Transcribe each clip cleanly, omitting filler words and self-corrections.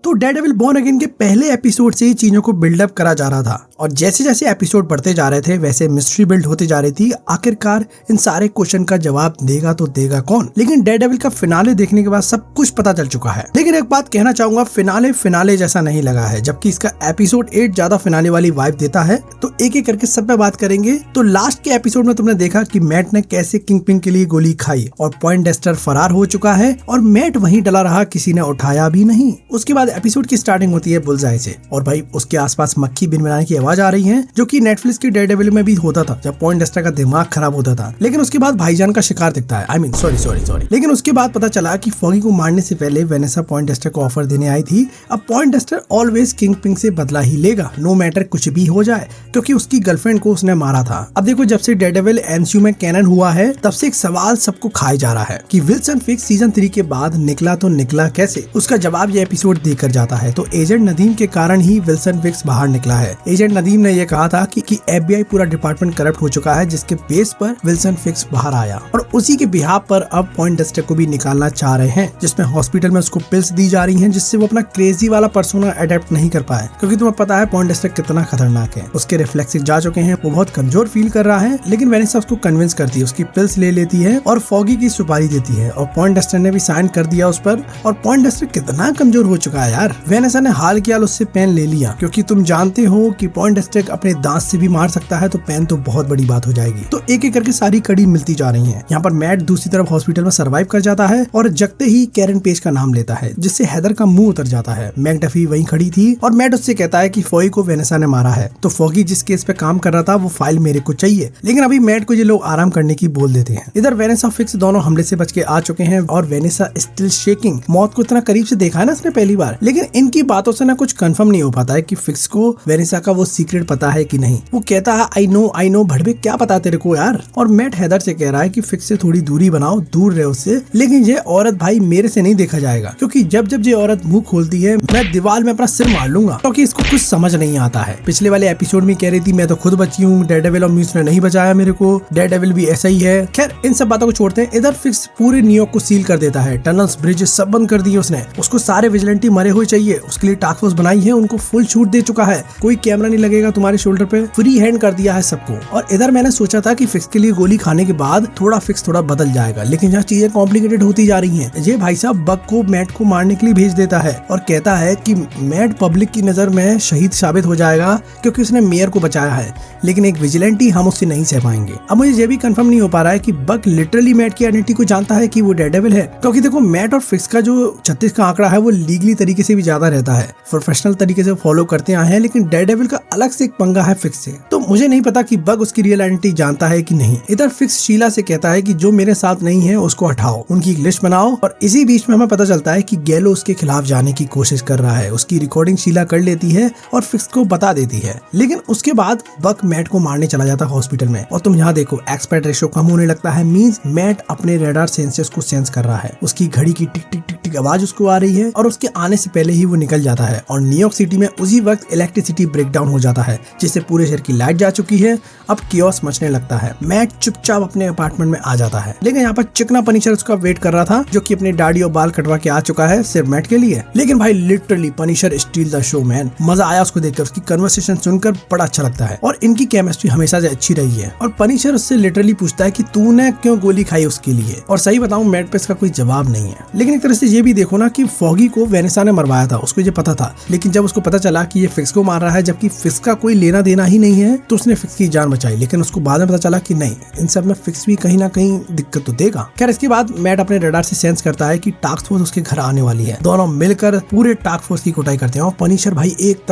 तो Daredevil born again के पहले एपिसोड से ही चीजों को बिल्डअप करा जा रहा था और जैसे जैसे एपिसोड बढ़ते जा रहे थे वैसे मिस्ट्री बिल्ड होती जा रही थी। आखिरकार इन सारे क्वेश्चन का जवाब देगा तो देगा कौन। लेकिन डेयरडेविल का फिनाले देखने के बाद सब कुछ पता चल चुका है। लेकिन एक बात कहना चाहूंगा, फिनाले जैसा नहीं लगा है, जबकि इसका एपिसोड 8 ज्यादा फिनाले वाली वाइब देता है। तो एक एक करके सब पे बात करेंगे। तो लास्ट के एपिसोड में तुमने देखा कि मैट ने कैसे किंगपिन के लिए गोली खाई और पॉइंटडेस्टर फरार हो चुका है और मैट वहीं डला रहा, किसी ने उठाया भी नहीं। उसके बाद एपिसोड की स्टार्टिंग होती है बुलजाई से और भाई उसके आसपास मक्खी बिनबिनाने की आवाज आ रही है, जो कि नेटफ्लिक्स के डेयरडेविल में भी होता था जब पॉइंटडेस्टर का दिमाग खराब होता था। लेकिन उसके बाद भाईजान का शिकार दिखता है। सॉरी। लेकिन उसके बाद पता चला कि फॉगी को मारने से पहले वेनेसा पॉइंटडेस्टर को ऑफर देने आई थी। अब पॉइंटडेस्टर ऑलवेज किंगपिन से बदला ही लेगा, नो मैटर कुछ भी हो जाए, क्योंकि उसकी गर्लफ्रेंड को उसने मारा था। अब देखो, जब से डेयरडेविल एमसीयू में कैनन हुआ है तब से एक सवाल सबको खाए जा रहा है कि विल्सन फिक्स सीजन 3 के बाद निकला तो निकला कैसे। उसका जवाब ये एपिसोड देकर जाता है। तो एजेंट नदीम के कारण ही विल्सन फिक्स बाहर निकला है। एजेंट नदीम ने यह कहा था कि FBI पूरा डिपार्टमेंट करप्ट हो चुका है, जिसके बेस पर विल्सन फिक्स बाहर आया और उसी के बिहाफ पर अब पॉइंटडेस्टर को भी निकालना चाह रहे हैं, जिसमें हॉस्पिटल में उसको पिल्स दी जा रही हैं जिससे वो अपना क्रेजी वाला पर्सोना अडेप्ट नहीं कर पाए। क्योंकि तुम्हें पता है पॉइंटडेस्टर कितना खतरनाक है। उसके रिफ्लेक्सेस जा चुके हैं, वो बहुत कमजोर फील कर रहा है। लेकिन वेनेसा उसको कन्विंस करती है, उसकी पिल्स ले लेती है और फॉगी की सुपारी देती है और पॉइंटडेस्टर ने भी साइन कर दिया उस पर। और पॉइंटडेस्टर कितना कमजोर हो चुका है यार। वेनेसा ने हाल के हाल उससे पेन ले लिया, क्योंकि तुम जानते हो कि पॉइंटडेस्टर अपने दांत से भी मार सकता है, तो पेन तो बहुत बड़ी बात हो जाएगी। तो एक एक करके सारी कड़ी मिलती जा रही है। यहाँ पर मैट दूसरी तरफ हॉस्पिटल में सर्वाइव कर जाता है और जगते ही कैरन पेज का नाम लेता है, जिससे हैदर का मुंह उतर जाता है। मैकडफी वहीं खड़ी थी और मैट उससे कहता है कि फॉगी को वेनेसा ने मारा है। तो फॉगी जिस केस पे काम कर रहा था वो फाइल मेरे को चाहिए। लेकिन अभी मैट को ये लोग आराम करने की बोल देते हैं। इधर वेनेसा फिक्स दोनों हमले से बच के आ चुके हैं और वेनेसा स्टिल शेकिंग। मौत को इतना करीब से देखा है ना इसने पहली बार। लेकिन इनकी बातों से ना कुछ कंफर्म नहीं हो पाता है कि फिक्स को वेनेसा का वो सीक्रेट पता है कि नहीं। वो कहता है आई नो भड़वे, क्या पता तेरे को यार। और मैट हैदर से कह रहा है कि फिक्स से थोड़ी दूरी बनाओ, दूर रहे उससे। लेकिन ये औरत भाई मेरे से नहीं देखा जाएगा, क्योंकि जब ये औरत मुंह खोलती है मैं दीवार में अपना सिर मार लूंगा, क्योंकि इसको कुछ समझ नहीं आता है। पिछले वाले एपिसोड में कह रही थी मैं तो खुद बची हूँ, डेयरडेविल और म्यूस ने नहीं बचाया मेरे को, डेयरडेविल भी ऐसा ही है। खैर इन सब बातों को छोड़ते हैं। इधर फिक्स पूरे न्यूयॉर्क को सील कर देता है, टनल्स ब्रिज सब बंद कर दिए उसने। उसको सारे विजिलेंटी मरे हुए चाहिए, उसके लिए टास्क फोर्स बनाई है, उनको फुल छूट दे चुका है, कोई कैमरा नहीं लगेगा तुम्हारे शोल्डर पे, फ्री हैंड कर दिया है सबको। और इधर मैंने सोचा था कि फिक्स के लिए गोली खाने के बाद फिक्स थोड़ा बदल जाएगा, लेकिन यहाँ चीजें कॉम्प्लिकेटेड होती जा रही हैं। ये भाई साहब बग को मैट को मारने के लिए भेज देता है और कहता है कि मैट पब्लिक की नजर में शहीद साबित हो जाएगा क्योंकि उसने मेयर को बचाया है, लेकिन एक विजिलेंटी हम उससे नहीं सह पाएंगे। अब मुझे ये भी कंफर्म नहीं हो पा रहा है कि बग लिटरली मैट की आइडेंटिटी को जानता है कि वो डेयरडेविल है, क्योंकि देखो मैट और फिक्स का जो 36 का आंकड़ा है वो लीगली तरीके से भी ज्यादा रहता है, प्रोफेशनल तरीके से फॉलो करते आए हैं। लेकिन डेयरडेविल का अलग से एक पंगा है फिक्स से, तो मुझे नहीं पता कि बग उसकी रियल आइडेंटिटी जानता है कि नहीं। इधर फिक्स शीला से कहता है कि जो मेरे साथ नहीं है उसको हटाओ, उनकी एक लिस्ट बनाओ। और इसी बीच में हमें पता चलता है कि गैलो उसके खिलाफ जाने की कोशिश कर रहा है। उसकी रिकॉर्डिंग शीला कर लेती है और फिक्स को बता देती है। लेकिन उसके बाद बग मैट को मारने चला जाता है हॉस्पिटल में। और तुम यहाँ देखो एक्सपर्ट रेशो कम होने लगता है, मींस मैट अपने रेडार सेंसर्स को सेंस कर रहा है। उसकी घड़ी की टिक टिक टिक टिक आवाज उसको आ रही है और उसके आने से पहले ही वो निकल जाता है। और न्यूयॉर्क सिटी में उसी वक्त इलेक्ट्रिसिटी ब्रेकडाउन हो जाता है, जिससे पूरे शहर की लाइट जा चुकी है। अब कियोस मचने लगता है। मैट चुपचाप अपने अपार्टमेंट में आ जाता है। लेकिन यहाँ पर चिकना पनिशर उसका वेट कर रहा था, जो कि अपनी दाढ़ी और बाल कटवा के आ चुका है सिर्फ मैट के लिए। लेकिन भाई literally Punisher steel the show man. मजा आया उसको देखकर, उसकी कन्वर्सेशन सुनकर बड़ा अच्छा लगता है और इनकी केमिस्ट्री हमेशा से अच्छी रही है। और पनिशर उससे लिटरली पूछता है कि तूने क्यों गोली खाई उसके लिए। और सही बताऊं मैट पे इसका कोई जवाब नहीं है। लेकिन एक तरह से ये भी देखो ना कि फॉगी को वेनेसा ने मरवाया था, उसको ये पता था। लेकिन जब उसको पता चला कि ये फिक्स को मार रहा है, जबकि फिक्स का कोई लेना देना ही नहीं है, तो उसने फिक्स की जान बचाई। लेकिन उसको बाद में पता चला कि नहीं, इन सब में फिक्स भी कहीं ना कहीं दिक्कत तो देगा। खैर इसके बाद मैट अपने रडार से सेंस करता है कि टास्क फोर्स उसके घर आने वाली है। दोनों मिलकर पूरे टास्क फोर्स की कुटाई करते हैं और पनिशर भाई एक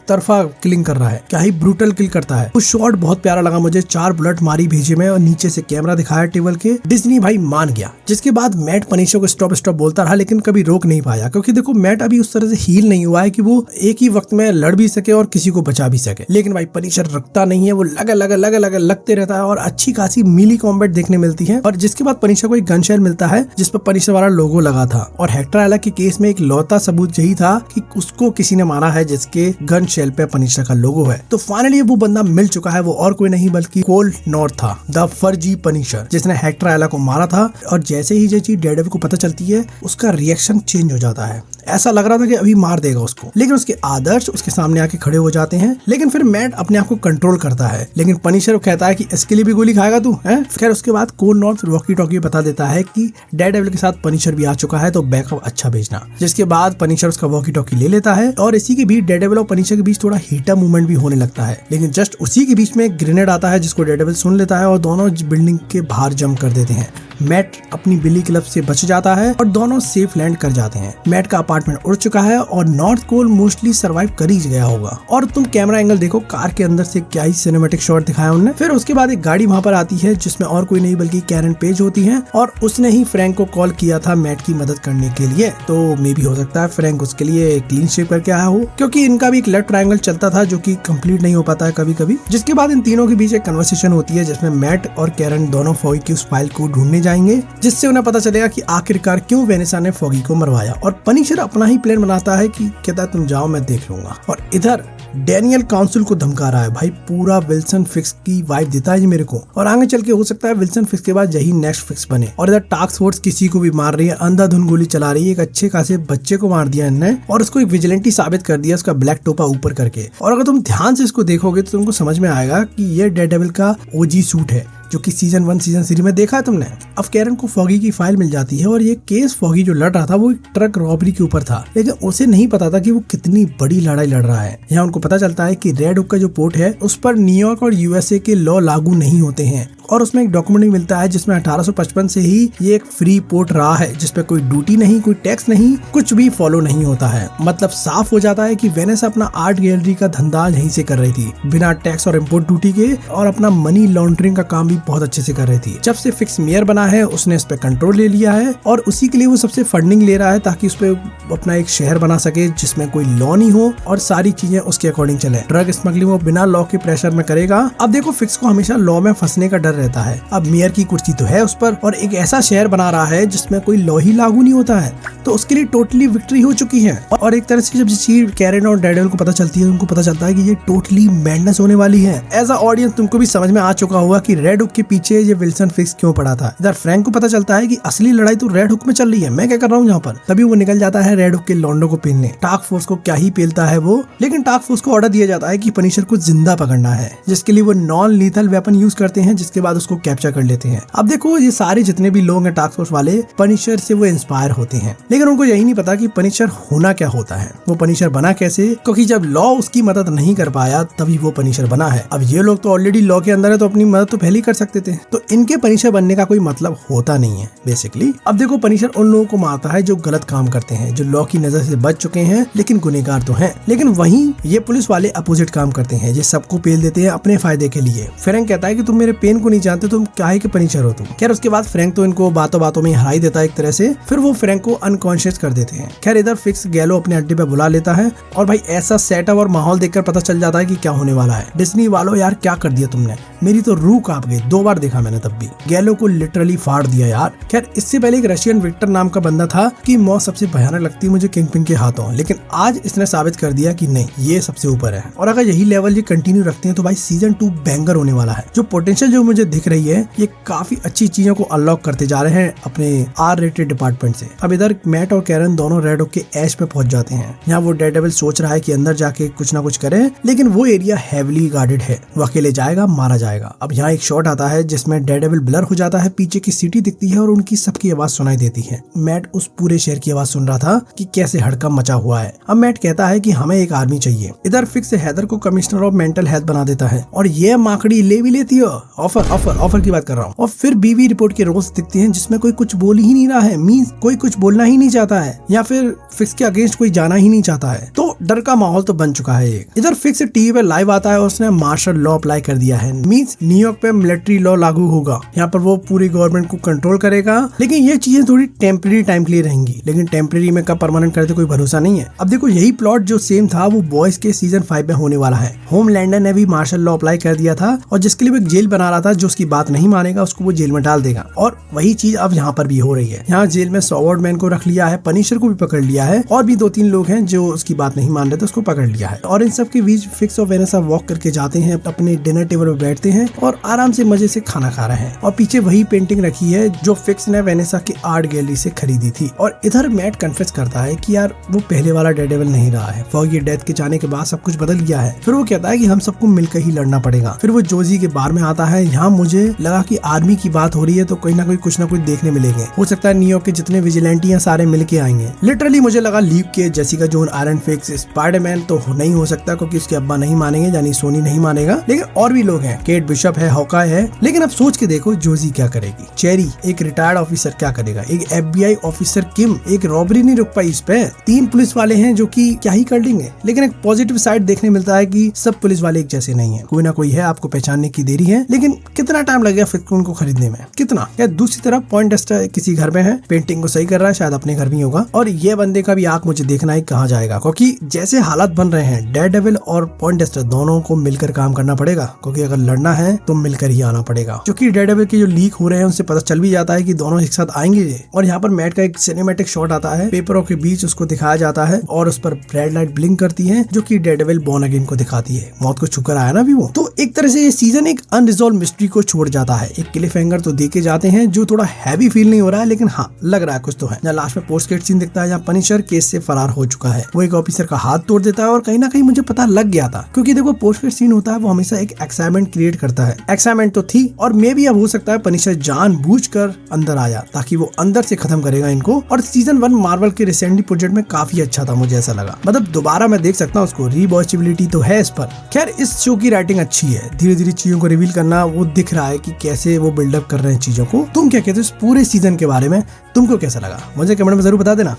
तरफा किलिंग कर रहा है। क्या ही ब्रूटल किल करता है। वो शॉट बहुत प्यारा लगा मुझे, 4 बुलेट मारी भेजे में और नीचे से कैमरा दिखाया टेबल के। डिज्नी भाई मान गया। जिसके बाद मैट पनिशर को स्टॉप बोलता रहा, लेकिन कभी रोक नहीं पाया, क्योंकि देखो मैट अभी उस तरह से हील नहीं हुआ है कि वो एक ही वक्त में लड़ भी सके और किसी को बचा भी सके। लेकिन भाई पनिशर रुकता नहीं है, वो लगते रहता है और अच्छी खासी मीली कॉम्बैट देखने मिलती है। और जिसके बाद पनिशर को एक गन शेल मिलता है जिस पर पनिशर वाला लोगो लगा था। और हेक्टर आयला के केस में एक लौता सबूत यही था कि उसको किसी ने मारा है जिसके गन शेल पे पनिशर का लोगो है। तो फाइनली वो बंदा मिल चुका है। वो और कोई नहीं बल्कि कोल नॉर्थ था, द फर्जी पनिशर, जिसने हेक्टर आयला को मारा था। और जैसे ही ये चीज डेयरडेविल को पता चलती है, उसका रिएक्शन चेंज हो जाता है। ऐसा लग रहा था कि अभी मार देगा उसको, लेकिन उसके आदर्श उसके सामने आके खड़े हो जाते हैं। लेकिन फिर मैट अपने आप को कंट्रोल करता है, लेकिन पनिशर कहता है कि इसके लिए भी गोली खाएगा तू है। खैर उसके बाद कोल नॉर्थ वॉकी टॉकी बता देता है कि डेयरडेविल के साथ पनिशर भी आ चुका है, तो बैकअप अच्छा भेजना। जिसके बाद पनिशर उसका वॉकी टॉकी ले लेता है और इसी के बीच डेयरडेविल और पनिशर के बीच थोड़ा हीटअप मूवमेंट भी होने लगता है। लेकिन जस्ट उसी के बीच में एक ग्रेनेड आता है जिसको डेयरडेविल सुन लेता है और दोनों बिल्डिंग के बाहर जंप कर देते हैं। मैट अपनी बिल्ली क्लब से बच जाता है और दोनों सेफ लैंड कर जाते हैं। मैट का अपार्टमेंट उड़ चुका है और नॉर्थ कोल मोस्टली सरवाइव कर ही गया होगा। और तुम कैमरा एंगल देखो, कार के अंदर से क्या ही सिनेमैटिक शॉट दिखाया उन्होंने। फिर उसके बाद एक गाड़ी वहां पर आती है जिसमें और कोई नहीं बल्कि कैरन पेज होती है और उसने ही फ्रैंक को कॉल किया था मैट की मदद करने के लिए। तो मे भी हो सकता है फ्रैंक उसके लिए क्लीन शेव करके आया हो, क्योंकि इनका भी एक लेफ्ट ट्रायंगल चलता था जो कि कंप्लीट नहीं हो पाता है कभी कभी। जिसके बाद इन तीनों के बीच एक कन्वर्सेशन होती है जिसमें मैट और कैरन दोनों फॉगी की उस फाइल को ढूंढने जाएंगे, जिससे उन्हें पता चलेगा कि आखिरकार क्यों वेनेसा ने फॉगी को मरवाया। और पनिशर अपना ही प्लान बनाता है कि कहता है तुम जाओ मैं देख लूंगा। और इधर डैनियल काउंसिल को धमका रहा है। भाई पूरा विल्सन फिक्स की वाइब देता है जी मेरे को, और आगे चल के हो सकता है विल्सन फिक्स के बाद यही नेक्स्ट फिक्स बने। और इधर टास्क फोर्स किसी को भी मार रही है, अंधाधुन गोली चला रही है। एक अच्छे खासे बच्चे को मार दिया इनने और उसको एक विजिलेंटी साबित कर दिया उसका ब्लैक टोपा ऊपर करके। और अगर तुम ध्यान से इसको देखोगे तो तुमको समझ में आएगा कि ये डेयरडेविल का ओजी सूट है जो कि सीजन 1 सीजन 3 में देखा है तुमने। अब कैरन को फॉगी की फाइल मिल जाती है और ये केस फॉगी जो लड़ रहा था वो एक ट्रक रॉबरी के ऊपर था, लेकिन उसे नहीं पता था कि वो कितनी बड़ी लड़ाई लड़ रहा है। यहाँ उनको पता चलता है कि रेड हुक का जो पोर्ट है उस पर न्यूयॉर्क और यूएसए के लॉ लागू नहीं होते हैं। और उसमें एक डॉक्यूमेंट मिलता है जिसमें 1855 से ही ये एक फ्री पोर्ट रहा है जिसपे कोई ड्यूटी नहीं, कोई टैक्स नहीं, कुछ भी फॉलो नहीं होता है। मतलब साफ हो जाता है कि वेनेस अपना आर्ट गैलरी का धंधा यहीं से कर रही थी बिना टैक्स और इम्पोर्ट ड्यूटी के, और अपना मनी लॉन्ड्रिंग का काम भी बहुत अच्छे से कर रही थी। जब से फिक्स मेयर बना है उसने इस पे कंट्रोल ले लिया है और उसी के लिए वो सबसे फंडिंग ले रहा है ताकि उस पे अपना एक शहर बना सके जिसमें कोई लॉ नहीं हो और सारी चीजें उसके अकॉर्डिंग चले। ड्रग स्मगलिंग वो बिना लॉ के प्रेशर में करेगा। अब देखो फिक्स को हमेशा लॉ में फंसने का डर रहता है। अब मेयर की कुर्सी तो है उस पर और एक ऐसा शहर बना रहा है जिसमें कोई लॉ ही लागू नहीं होता है, तो उसके लिए टोटली विक्ट्री हो चुकी है। और एक तरह से जब चीज कैरन और डेयरडेविल को पता चलती है उनको पता चलता है कि ये टोटली मैडनेस होने वाली है। एज अ ऑडियंस तुमको भी समझ में आ चुका होगा कि रेड हुक के पीछे ये विल्सन फिक्स क्यों पड़ा था। इधर फ्रैंक को पता चलता है कि असली लड़ाई तो रेड हुक में चल रही है, मैं क्या कर रहा हूँ यहाँ पर। तभी वो निकल जाता है रेड हुक के लॉन्डो को पेलने। टास्क फोर्स को क्या ही पेलता है वो, लेकिन टास्क फोर्स को ऑर्डर दिया जाता है कि पनिशर को जिंदा पकड़ना है, जिसके लिए वो नॉन लीथल वेपन यूज करते हैं, जिसके बाद उसको कैप्चर कर लेते हैं। अब देखो ये सारे जितने भी लोग हैं टास्क फोर्स वाले पनिशर से वो इंस्पायर होते हैं, लेकिन उनको यही नहीं पता कि पनिशर होना क्या होता है, वो पनिशर बना कैसे, क्योंकि जब लॉ उसकी मदद नहीं कर पाया तभी वो पनिशर बना है। अब ये लोग तो ऑलरेडी लॉ के अंदर है तो अपनी मदद तो पहले ही कर सकते थे, तो इनके पनिशर बनने का कोई मतलब होता नहीं है बेसिकली। अब देखो पनिशर उन लोगों को मारता है जो गलत काम करते हैं, जो लॉ की नजर से बच चुके हैं लेकिन गुनहगार तो हैं। लेकिन वहीं ये पुलिस वाले अपोजिट काम करते हैं, ये सबको पेल देते हैं अपने फायदे के लिए। फ्रैंक कहता है कि तुम मेरे पेन को नहीं जानते, तुम क्या है कि पनिशर हो तुम। खैर उसके बाद फ्रैंक तो इनको बातों बातों में हरा ही देता है एक तरह से, फिर वो फ्रैंक को अनकॉन्शियस कर देते हैं। खैर इधर फिक्स गैलो अपने अड्डे पे बुला लेता है और भाई ऐसा सेटअप और माहौल देखकर पता चल जाता है कि क्या होने वाला है। डिज्नी वालों यार क्या कर दिया तुमने, मेरी तो रूह कांप गई, 2 बार देखा मैंने तब भी। गैलो को लिटरली फाड़ दिया यार। खैर इससे पहले एक रशियन विक्टर नाम का बंदा था कि मौत सबसे भयानक लगती है मुझे किंगपिन के हाथों, लेकिन आज इसने साबित कर दिया कि नहीं ये सबसे ऊपर है। और अगर यही लेवल ये कंटिन्यू रखते हैं तो भाई सीजन 2 बैंगर होने वाला है। जो पोटेंशियल जो मुझे दिख रही है ये काफी अच्छी चीजों को अनलॉक करते जा रहे हैं अपने आर रेटेड डिपार्टमेंट से। अब इधर मैट और कैरन दोनों रेड हुक के ऐश पे पहुंच जाते हैं। यहाँ वो डेयरडेविल सोच रहा है कि अंदर जाके कुछ ना कुछ करे, लेकिन वो एरिया हेवली गार्डेड है, वो अकेले जाएगा मारा जाएगा। अब यहाँ एक शॉट आता है जिसमें डेयरडेविल ब्लर हो जाता है, पीछे की सिटी दिखती है और उनकी सबकी आवाज सुनाई देती है। मैट उस पूरे शहर की आवाज सुन रहा था कि कैसे हड़कंप मचा हुआ है। अब मैट कहता है कि हमें एक आर्मी चाहिए। इधर फिक्स हैदर को कमिश्नर ऑफ मेंटल हेल्थ बना देता है और ये माकड़ी ले भी लेती है। ऑफर की बात कर रहा हूँ। और फिर बीवी रिपोर्ट के रोल्स दिखती हैं जिसमें कोई कुछ बोल ही नहीं रहा है, मींस कोई कुछ बोलना ही नहीं चाहता है या फिर फिक्स के अगेंस्ट कोई जाना ही नहीं चाहता है, तो डर का माहौल तो बन चुका है। इधर फिक्स टीवी पे लाइव आता है और उसने मार्शल लॉ अप्लाई कर दिया है, मींस न्यूयॉर्क पे मिलिट्री लॉ लागू होगा। यहाँ पर वो पूरी गवर्नमेंट को कंट्रोल करेगा, लेकिन ये चीजें थोड़ी टेम्परेरी टाइम के लिए रहेंगी, लेकिन टेम्परेरी में कब परमानेंट करते कोई भरोसा नहीं है। अब देखो यही प्लॉट जो सेम था वो बॉयज के सीजन 5 में होने वाला है। होमलैंडर ने भी मार्शल लॉ अप्लाई कर दिया था और जिसके लिए वो एक जेल बना रहा था, जो उसकी बात नहीं मानेगा उसको वो जेल में डाल देगा। और वही चीज अब यहाँ पर भी हो रही है। यहाँ जेल में सॉवर्ड मैन को रख लिया है, पनिशर को भी पकड़ लिया है और भी 2-3 लोग हैं जो उसकी बात नहीं नहीं मान रहे थे उसको पकड़ लिया है। और इन सब के बीच फिक्स और वेनेसा वॉक करके जाते हैं, अपने डिनर टेबल पर बैठते हैं और आराम से मजे से खाना खा रहे हैं। और पीछे वही पेंटिंग रखी है जो फिक्स ने वेनेसा की आर्ट गैलरी से खरीदी थी। और इधर मैट कन्फेस करता है कि यार वो पहले वाला डेयरडेविल नहीं रहा है, फॉगी डेथ के जाने के बाद सब कुछ बदल गया है। फिर वो कहता है कि हम सबको मिलकर ही लड़ना पड़ेगा। फिर वो जोजी के बार में आता है। यहाँ मुझे लगा कि आर्मी की बात हो रही है तो कोई ना कोई कुछ ना कुछ देखने मिलेंगे। हो सकता है न्यूयॉर्क के जितने विजिलेंटी हैं सारे मिलके आएंगे। लिटरली मुझे लगा लीव के, Jessica zone, iron fix, Spiderman तो नहीं हो सकता क्योंकि उसके अब्बा नहीं मानेंगे, यानी सोनी नहीं मानेगा, लेकिन और भी लोग हैं, केट बिशप है, हॉकाय है। लेकिन अब सोच के देखो जोजी क्या करेगी, चेरी एक रिटायर्ड ऑफिसर क्या करेगा, एक FBI ऑफिसर किम, एक रॉबरी नहीं रुक पाई इस पे, 3 पुलिस वाले हैं जो कि क्या ही कर लेंगे। लेकिन एक पॉजिटिव साइड देखने मिलता है कि सब पुलिस वाले एक जैसे नहीं है, कोई ना कोई है आपको पहचानने की देरी है। लेकिन कितना टाइम लगेगा फिक्स उनको खरीदने में, कितना। या दूसरी तरफ पॉइंटेस्टर किसी घर में है, पेंटिंग को सही कर रहा है, शायद अपने घर में होगा। और ये बंदे का भी आंख मुझे देखना है कहाँ जाएगा, क्योंकि जैसे हालात बन रहे हैं डेयरडेविल और पॉइंटेस्टर दोनों को मिलकर काम करना पड़ेगा, क्योंकि अगर लड़ना है तो मिलकर ही आना पड़ेगा। क्योंकि डेयरडेविल के जो लीक हो रहे हैं उनसे पता चल भी जाता है कि दोनों एक साथ आएंगे। और यहाँ पर मैट का एक सिनेमैटिक शॉट आता है, पेपरों के बीच उसको दिखाया जाता है और उस पर रेड लाइट ब्लिंक करती है जो कि डेयरडेविल बॉर्न अगेन को दिखाती है, मौत को छूकर आया ना भी वो। तो एक तरह से ये सीजन एक अनरिजॉल्व मिस्ट्री को छोड़ जाता है। एक क्लिफ हैंगर तो देके जाते हैं जो थोड़ा हैवी फील नहीं हो रहा है, लेकिन हाँ लग रहा है कुछ तो है। जहाँ लास्ट में पोस्ट क्रेडिट सीन दिखता है जहाँ पनिशर केस से फरार हो चुका है, वो एक ऑफिसर का हाथ तोड़ देता है। और कहीं ना कहीं मुझे पता लग गया था, क्योंकि देखो पोस्ट क्रेडिट सीन होता है वो हमेशा एक एक्साइटमेंट क्रिएट करता है। एक्साइटमेंट तो थी, और मे भी अब हो सकता है पनिशर जानबूझकर अंदर आया ताकि वो अंदर से खत्म करेगा इनको। और सीजन 1 मार्वल के रिसेंटली प्रोजेक्ट में काफी अच्छा था, मुझे ऐसा लगा। मतलब दोबारा मैं देख सकता हूँ उसको, रीवॉचेबिलिटी तो है इस पर। खैर इस शो की राइटिंग अच्छी है, धीरे धीरे चीजों को रिवील करना वो दिख रहा है कि कैसे वो बिल्डअप कर रहे हैं चीजों को। तुम क्या कहते हो इस पूरे सीजन के बारे में, तुमको कैसा लगा मुझे कमेंट में जरूर बता देना।